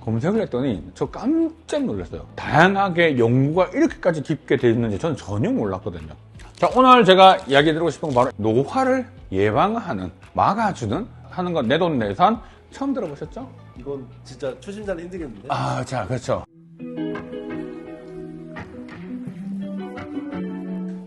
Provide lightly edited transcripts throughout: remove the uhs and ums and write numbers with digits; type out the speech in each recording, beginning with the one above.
검색을 했더니 저 깜짝 놀랐어요. 다양하게 연구가 이렇게까지 깊게 되어 있는지 저는 전혀 몰랐거든요. 자, 오늘 제가 이야기 드리고 싶은 건 바로 노화를 예방하는, 막아주는 하는 건 내돈내산 처음 들어보셨죠? 이건 진짜 초심자는 힘들겠는데? 자, 그렇죠.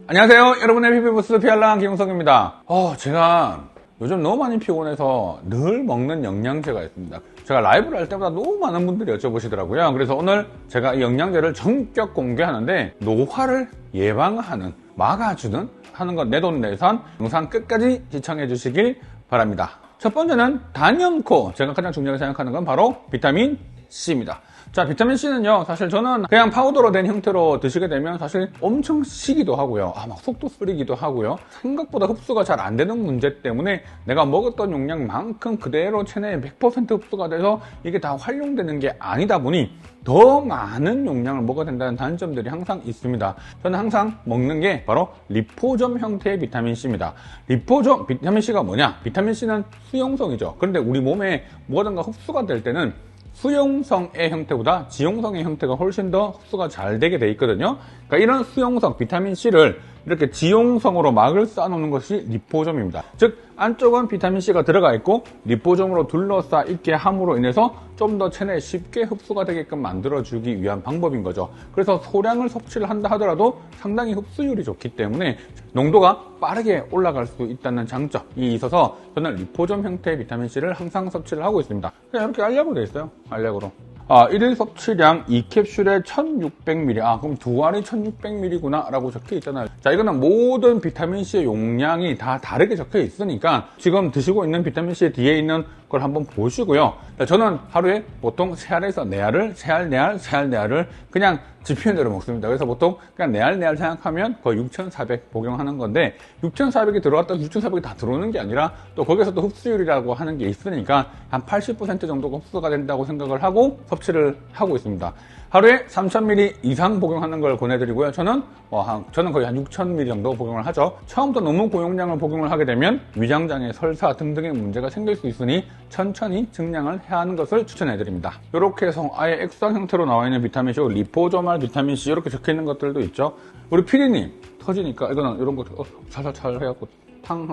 안녕하세요. 여러분의 피부부스 피알랑 김웅석입니다. 제가 요즘 너무 많이 피곤해서 늘 먹는 영양제가 있습니다. 제가 라이브를 할 때마다 너무 많은 분들이 여쭤보시더라고요. 그래서 오늘 제가 이 영양제를 전격 공개하는데 노화를 예방하는, 막아주는 하는 건 내돈내산 영상 끝까지 시청해 주시길 바랍니다. 첫 번째는 단연코 제가 가장 중요하게 생각하는 건 바로 비타민 C입니다. 자, 비타민 C는요, 사실 저는 그냥 파우더로 된 형태로 드시게 되면 사실 엄청 시기도 하고요. 막 속도 쓰리기도 하고요. 생각보다 흡수가 잘 안 되는 문제 때문에 내가 먹었던 용량만큼 그대로 체내에 100% 흡수가 돼서 이게 다 활용되는 게 아니다 보니 더 많은 용량을 먹어야 된다는 단점들이 항상 있습니다. 저는 항상 먹는 게 바로 리포점 형태의 비타민 C입니다. 리포점, 비타민 C가 뭐냐? 비타민 C는 수용성이죠. 그런데 우리 몸에 뭐든가 흡수가 될 때는 수용성의 형태보다 지용성의 형태가 훨씬 더 흡수가 잘 되게 돼 있거든요. 그러니까 이런 수용성, 비타민 C를 이렇게 지용성으로 막을 쌓아놓는 것이 리포점입니다. 즉 안쪽은 비타민 C가 들어가 있고 리포점으로 둘러싸 있게 함으로 인해서 좀 더 체내에 쉽게 흡수가 되게끔 만들어주기 위한 방법인 거죠. 그래서 소량을 섭취를 한다 하더라도 상당히 흡수율이 좋기 때문에 농도가 빠르게 올라갈 수 있다는 장점이 있어서 저는 리포점 형태의 비타민 C를 항상 섭취를 하고 있습니다. 그냥 이렇게 알약으로 되어 있어요. 알약으로. 1일 섭취량 2캡슐에 1600ml. 그럼 두 알이 1600ml구나 라고 적혀 있잖아요. 자, 이거는 모든 비타민C의 용량이 다 다르게 적혀 있으니까 지금 드시고 있는 비타민C 뒤에 있는 걸 한번 보시고요. 저는 하루에 보통 3알에서 4알을, 3알, 4알, 3알, 4알을 그냥 지표현대로 먹습니다. 그래서 보통 그냥 4알, 4알 생각하면 거의 6400 복용하는 건데 6400이 들어왔다 6400이 다 들어오는 게 아니라 또 거기서 또 흡수율이라고 하는 게 있으니까 한 80% 정도가 흡수가 된다고 생각을 하고 섭취를 하고 있습니다. 하루에 3000ml 이상 복용하는 걸 권해드리고요. 저는 거의 한 6000ml 정도 복용을 하죠. 처음부터 너무 고용량을 복용을 하게 되면 위장장애, 설사 등등의 문제가 생길 수 있으니 천천히 증량을 해야 하는 것을 추천해드립니다. 이렇게 해서 아예 액상 형태로 나와 있는 비타민C, 리포조말 비타민C 이렇게 적혀 있는 것들도 있죠. 우리 피디님 터지니까 이거는 이런 거 살살 해갖고 탕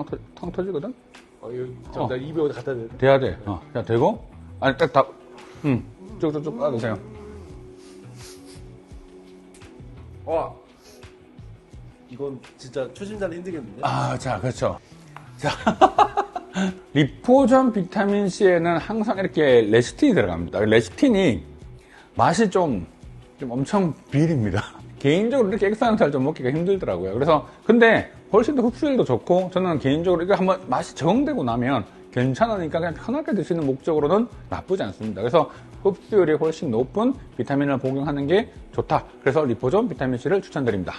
터지거든. 나 입에 갖다 대. 돼야 돼. 자, 되고 아니 딱 쭉쭉쭉 빠드세요. 이건 진짜 초심자는 힘들겠는데? 자, 그렇죠. 자, 리포점 비타민 C에는 항상 이렇게 레시틴이 들어갑니다. 레시틴이 맛이 좀 엄청 비립니다. 개인적으로 이렇게 액상을 좀 먹기가 힘들더라고요. 그래서 근데 훨씬 더 흡수율도 좋고 저는 개인적으로 이거 한번 맛이 적응되고 나면 괜찮으니까 그냥 편하게 드시는 목적으로는 나쁘지 않습니다. 그래서 흡수율이 훨씬 높은 비타민을 복용하는 게 좋다. 그래서 리포점 비타민 C를 추천드립니다.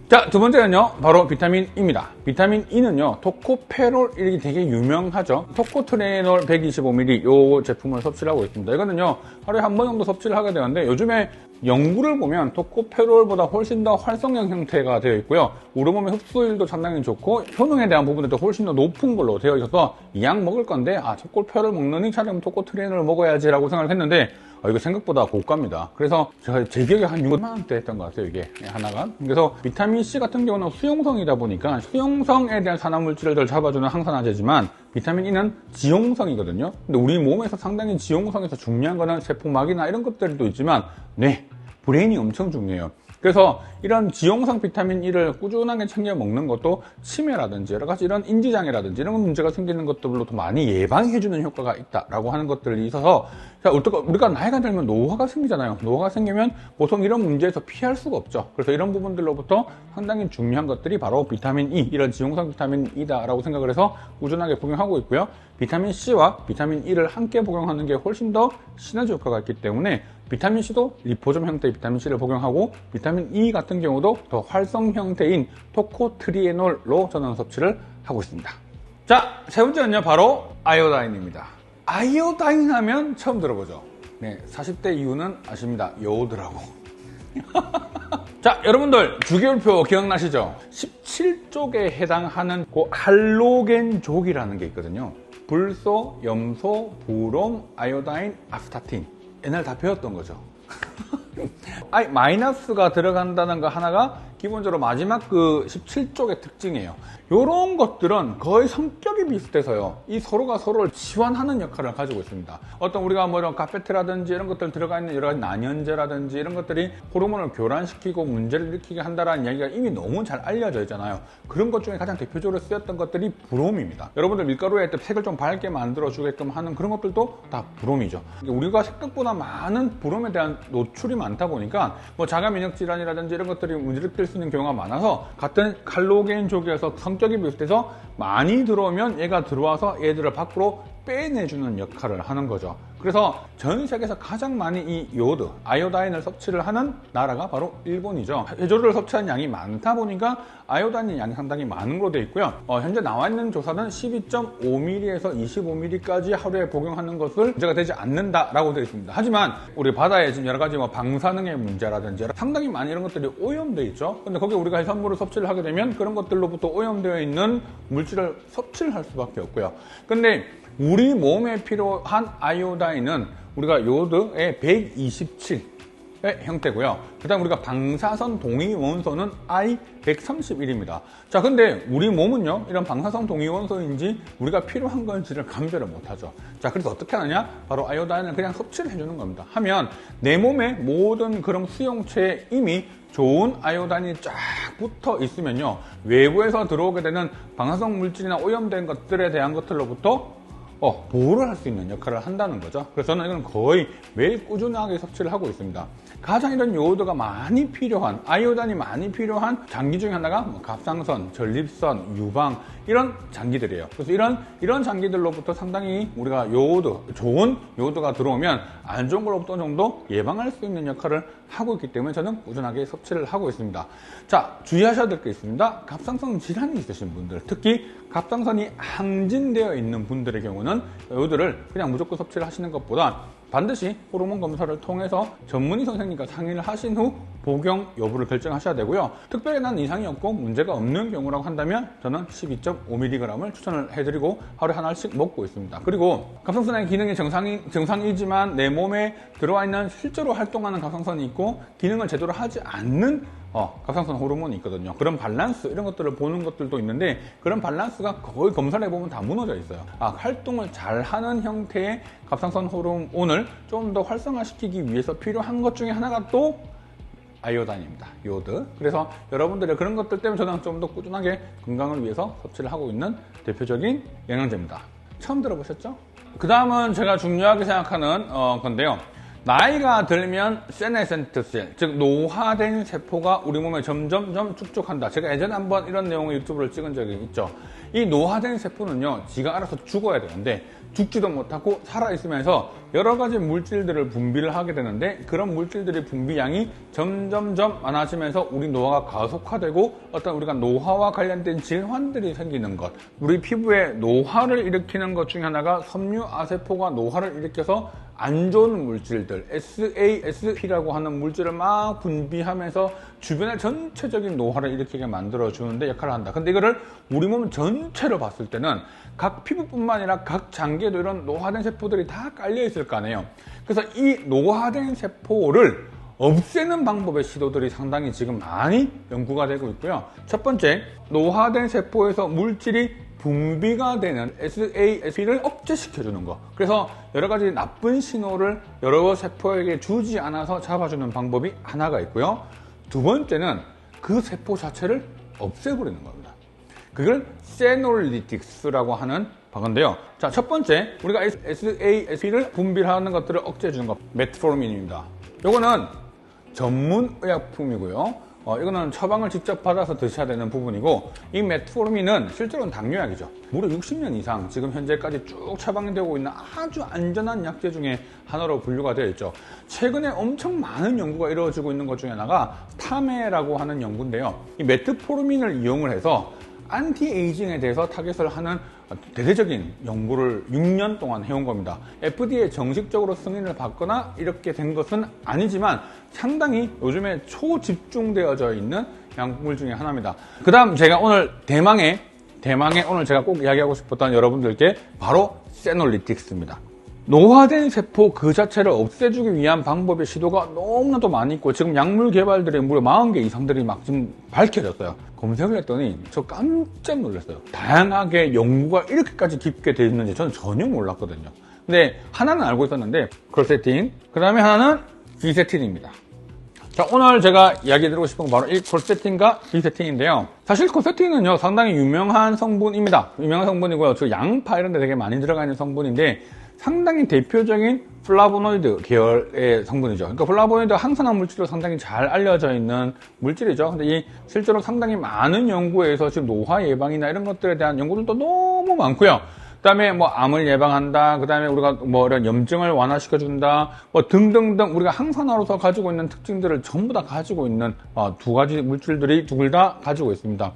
자, 두 번째는요, 바로 비타민 E입니다. 비타민 E는요, 토코페롤이 되게 유명하죠. 토코트레이놀 125ml 요 제품을 섭취를 하고 있습니다. 이거는요, 하루에 한 번 정도 섭취를 하게 되는데 요즘에 연구를 보면 토코페롤보다 훨씬 더 활성형 형태가 되어 있고요. 우리 몸의 흡수율도 상당히 좋고 효능에 대한 부분들도 훨씬 더 높은 걸로 되어 있어서 이 약 먹을 건데 토코페롤 먹느니 차라리 토코트레이놀을 먹어야지 라고 생각을 했는데 이거 생각보다 고가입니다. 그래서 제가 제 기억에 한 6만 원대 했던 것 같아요, 이게 하나가. 그래서 비타민 C 같은 경우는 수용성이다 보니까 수용성에 대한 산화물질을 덜 잡아주는 항산화제지만 비타민 E는 지용성이거든요. 근데 우리 몸에서 상당히 지용성에서 중요한 거는 세포막이나 이런 것들도 있지만 뇌, 브레인이 엄청 중요해요. 그래서 이런 지용성 비타민 E를 꾸준하게 챙겨 먹는 것도 치매라든지 여러 가지 이런 인지장애라든지 이런 문제가 생기는 것들로도 많이 예방해주는 효과가 있다라고 하는 것들이 있어서 우리가 나이가 들면 노화가 생기잖아요. 노화가 생기면 보통 이런 문제에서 피할 수가 없죠. 그래서 이런 부분들로부터 상당히 중요한 것들이 바로 비타민 E, 이런 지용성 비타민 E다라고 생각을 해서 꾸준하게 복용하고 있고요. 비타민 C와 비타민 E를 함께 복용하는 게 훨씬 더 시너지 효과가 있기 때문에 비타민 C도 리포점 형태의 비타민 C를 복용하고 비타민 E 같은 경우도 더 활성 형태인 토코트리에놀로 저는 섭취를 하고 있습니다. 자, 세 번째는요, 바로 아이오다인입니다. 아이오다인 하면 처음 들어보죠. 네, 40대 이후는 아십니다. 여우들하고. 자, 여러분들 주기율표 기억나시죠? 17족에 해당하는 그 할로겐족이라는 게 있거든요. 불소, 염소, 부롬, 아이오다인, 아스타틴. 옛날 다 배웠던 거죠. 아니, 마이너스가 들어간다는 거 하나가 기본적으로 마지막 그 17쪽의 특징이에요. 이런 것들은 거의 성격이 비슷해서요. 이 서로가 서로를 지원하는 역할을 가지고 있습니다. 어떤 우리가 뭐 이런 카페트라든지 이런 것들 들어가 있는 여러 가지 난연제라든지 이런 것들이 호르몬을 교란시키고 문제를 일으키게 한다라는 이야기가 이미 너무 잘 알려져 있잖아요. 그런 것 중에 가장 대표적으로 쓰였던 것들이 브롬입니다. 여러분들 밀가루에 색을 좀 밝게 만들어주게끔 하는 그런 것들도 다 브롬이죠. 우리가 생각보다 많은 브롬에 대한 노출이 많다 보니까 뭐 자가 면역 질환이라든지 이런 것들이 문제를 일으킬 수 있는 경우가 많아서 같은 칼로겐족에서 성격이 비슷해서 많이 들어오면 얘가 들어와서 얘들을 밖으로 빼내주는 역할을 하는 거죠. 그래서 전 세계에서 가장 많이 이 요오드, 아이오다인을 섭취를 하는 나라가 바로 일본이죠. 해조류를 섭취하는 양이 많다 보니까 아이오다인 양이 상당히 많은 걸로 되어 있고요. 현재 나와 있는 조사는 12.5mm에서 25mm까지 하루에 복용하는 것을 문제가 되지 않는다라고 되어 있습니다. 하지만 우리 바다에 지금 여러 가지 뭐 방사능의 문제라든지 상당히 많이 이런 것들이 오염되어 있죠. 근데 거기에 우리가 해산물을 섭취를 하게 되면 그런 것들로부터 오염되어 있는 물질을 섭취를 할 수밖에 없고요. 근데 우리 몸에 필요한 아이오다인은 우리가 요오드의 127의 형태고요. 그 다음 우리가 방사선 동위원소는 I131입니다. 자, 근데 우리 몸은요, 이런 방사선 동위원소인지 우리가 필요한 건지를 감별을 못하죠. 자, 그래서 어떻게 하느냐? 바로 아이오다인을 그냥 섭취를 해주는 겁니다. 하면 내 몸의 모든 그런 수용체에 이미 좋은 아이오다인이 쫙 붙어 있으면요, 외부에서 들어오게 되는 방사성 물질이나 오염된 것들에 대한 것들로부터 보호를 할 수 있는 역할을 한다는 거죠. 그래서 저는 이건 거의 매일 꾸준하게 섭취를 하고 있습니다. 가장 이런 요오드가 많이 필요한, 아이오단이 많이 필요한 장기 중에 하나가 뭐 갑상선, 전립선, 유방 이런 장기들이에요. 그래서 이런 장기들로부터 상당히 우리가 요오드, 좋은 요오드가 들어오면 안 좋은 걸로부터 어느 정도 예방할 수 있는 역할을 하고 있기 때문에 저는 꾸준하게 섭취를 하고 있습니다. 자, 주의하셔야 될 게 있습니다. 갑상선 질환이 있으신 분들, 특히 갑상선이 항진되어 있는 분들의 경우는 요오드를 그냥 무조건 섭취를 하시는 것보다 반드시 호르몬 검사를 통해서 전문의 선생님과 상의를 하신 후 복용 여부를 결정하셔야 되고요. 특별히 난 이상이 없고 문제가 없는 경우라고 한다면 저는 12.5mg을 추천을 해드리고 하루에 하나씩 먹고 있습니다. 그리고 갑상선의 기능이 정상이지만 내 몸에 들어와 있는 실제로 활동하는 갑상선이 있고 기능을 제대로 하지 않는 갑상선 호르몬이 있거든요. 그런 밸런스 이런 것들을 보는 것들도 있는데 그런 밸런스가 거의 검사를 해보면 다 무너져 있어요. 활동을 잘하는 형태의 갑상선 호르몬을 좀 더 활성화시키기 위해서 필요한 것 중에 하나가 또 아이오다인입니다. 요오드. 그래서 여러분들의 그런 것들 때문에 저는 좀 더 꾸준하게 건강을 위해서 섭취를 하고 있는 대표적인 영양제입니다. 처음 들어보셨죠? 그 다음은 제가 중요하게 생각하는 건데요. 나이가 들면 세네센트셀, 즉 노화된 세포가 우리 몸에 점점점 축적한다. 제가 예전에 한번 이런 내용의 유튜브를 찍은 적이 있죠. 이 노화된 세포는요, 지가 알아서 죽어야 되는데 죽지도 못하고 살아있으면서 여러 가지 물질들을 분비를 하게 되는데 그런 물질들의 분비량이 점점점 많아지면서 우리 노화가 가속화되고 어떤 우리가 노화와 관련된 질환들이 생기는 것, 우리 피부에 노화를 일으키는 것 중에 하나가 섬유아세포가 노화를 일으켜서 안 좋은 물질들, SASP라고 하는 물질을 막 분비하면서 주변의 전체적인 노화를 일으키게 만들어주는데 역할을 한다. 근데 이거를 우리 몸 전체로 봤을 때는 각 피부뿐만 아니라 각 장기에도 이런 노화된 세포들이 다 깔려있을 거 아니에요. 그래서 이 노화된 세포를 없애는 방법의 시도들이 상당히 지금 많이 연구가 되고 있고요. 첫 번째, 노화된 세포에서 물질이 분비가 되는 SASP를 억제시켜주는 거. 그래서 여러 가지 나쁜 신호를 여러 세포에게 주지 않아서 잡아주는 방법이 하나가 있고요. 두 번째는 그 세포 자체를 없애버리는 겁니다. 그걸 세놀리틱스라고 하는 건데요. 자, 첫 번째, 우리가 SASP를 분비하는 것들을 억제해주는 것, 메트포르민입니다. 요거는 전문 의약품이고요. 이거는 처방을 직접 받아서 드셔야 되는 부분이고, 이 메트포르민은 실제로는 당뇨약이죠. 무려 60년 이상 지금 현재까지 쭉 처방되고 있는 아주 안전한 약제 중에 하나로 분류가 되어 있죠. 최근에 엄청 많은 연구가 이루어지고 있는 것 중에 하나가 스타메라고 하는 연구인데요. 이 메트포르민을 이용을 해서 안티에이징에 대해서 타겟을 하는 대대적인 연구를 6년 동안 해온 겁니다. FDA에 정식적으로 승인을 받거나 이렇게 된 것은 아니지만 상당히 요즘에 초집중되어져 있는 약물 중에 하나입니다. 그 다음 제가 오늘 대망의 오늘 제가 꼭 이야기하고 싶었던 여러분들께 바로 세놀리틱스입니다. 노화된 세포 그 자체를 없애주기 위한 방법의 시도가 너무나도 많이 있고 지금 약물 개발들이 무려 40개 이상들이 막 지금 밝혀졌어요. 검색을 했더니 저 깜짝 놀랐어요. 다양하게 연구가 이렇게까지 깊게 되어 있는지 저는 전혀 몰랐거든요. 근데 하나는 알고 있었는데 콜세틴, 그 다음에 하나는 비세틴입니다. 자, 오늘 제가 이야기 드리고 싶은 건 바로 이 콜세틴과 비세틴인데요. 사실 콜세틴은요, 상당히 유명한 성분입니다. 유명한 성분이고요. 저 양파 이런 데 되게 많이 들어가 있는 성분인데 상당히 대표적인 플라보노이드 계열의 성분이죠. 그러니까 플라보노이드 항산화 물질로 상당히 잘 알려져 있는 물질이죠. 근데 이 실제로 상당히 많은 연구에서 지금 노화 예방이나 이런 것들에 대한 연구들도 너무 많고요. 그다음에 뭐 암을 예방한다. 그다음에 우리가 뭐 이런 염증을 완화시켜준다. 뭐 등등등 우리가 항산화로서 가지고 있는 특징들을 전부 다 가지고 있는 두 가지 물질들이 둘 다 가지고 있습니다.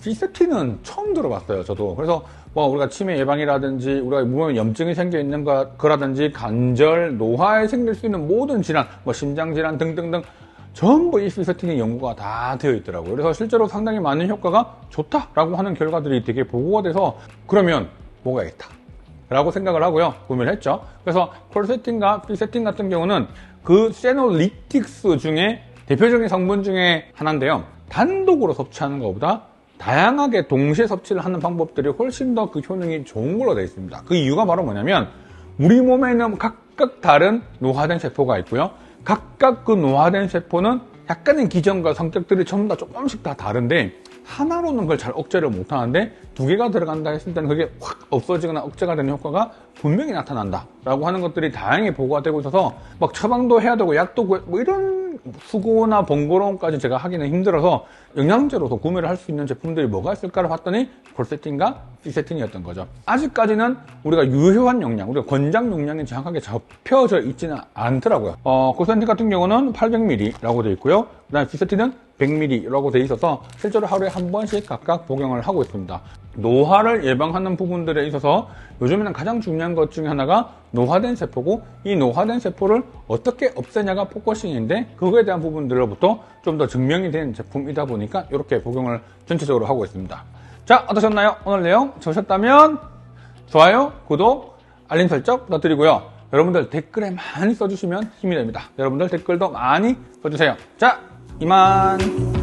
비세틴은 처음 들어봤어요, 저도. 그래서 뭐 우리가 치매 예방이라든지 우리가 몸에 염증이 생겨 있는 거라든지 관절, 노화에 생길 수 있는 모든 질환, 뭐 심장 질환 등등등 전부 이 비세틴의 연구가 다 되어 있더라고요. 그래서 실제로 상당히 많은 효과가 좋다라고 하는 결과들이 되게 보고가 돼서 그러면 먹어야겠다 라고 생각을 하고요, 구매를 했죠. 그래서 콜세틴과 비세틴 같은 경우는 그 세노리틱스 중에 대표적인 성분 중에 하나인데요. 단독으로 섭취하는 것보다 다양하게 동시에 섭취를 하는 방법들이 훨씬 더 그 효능이 좋은 걸로 되어 있습니다. 그 이유가 바로 뭐냐면 우리 몸에는 각각 다른 노화된 세포가 있고요. 각각 그 노화된 세포는 약간의 기전과 성격들이 전부 다 조금씩 다 다른데 하나로는 그걸 잘 억제를 못하는데 두 개가 들어간다 했을 때는 그게 확 없어지거나 억제가 되는 효과가 분명히 나타난다 라고 하는 것들이 다양히 보고가 되고 있어서 막 처방도 해야 되고 약도 뭐 이런 수고나 번거로움까지 제가 하기는 힘들어서 영양제로서 구매를 할 수 있는 제품들이 뭐가 있을까를 봤더니 콜세틴과 비세틴이었던 거죠. 아직까지는 우리가 유효한 용량, 우리가 권장 용량이 정확하게 잡혀져 있지는 않더라고요. 콜세틴 같은 경우는 800ml라고 되어 있고요. 그 다음에 비세틴은 100ml라고 되어 있어서 실제로 하루에 한 번씩 각각 복용을 하고 있습니다. 노화를 예방하는 부분들에 있어서 요즘에는 가장 중요한 것 중에 하나가 노화된 세포고 이 노화된 세포를 어떻게 없애냐가 포커싱인데 그거에 대한 부분들로부터 좀 더 증명이 된 제품이다 보니까 이렇게 복용을 전체적으로 하고 있습니다. 자, 어떠셨나요? 오늘 내용 좋으셨다면 좋아요, 구독, 알림 설정 부탁드리고요. 여러분들 댓글에 많이 써주시면 힘이 됩니다. 여러분들 댓글도 많이 써주세요. 자, 이만.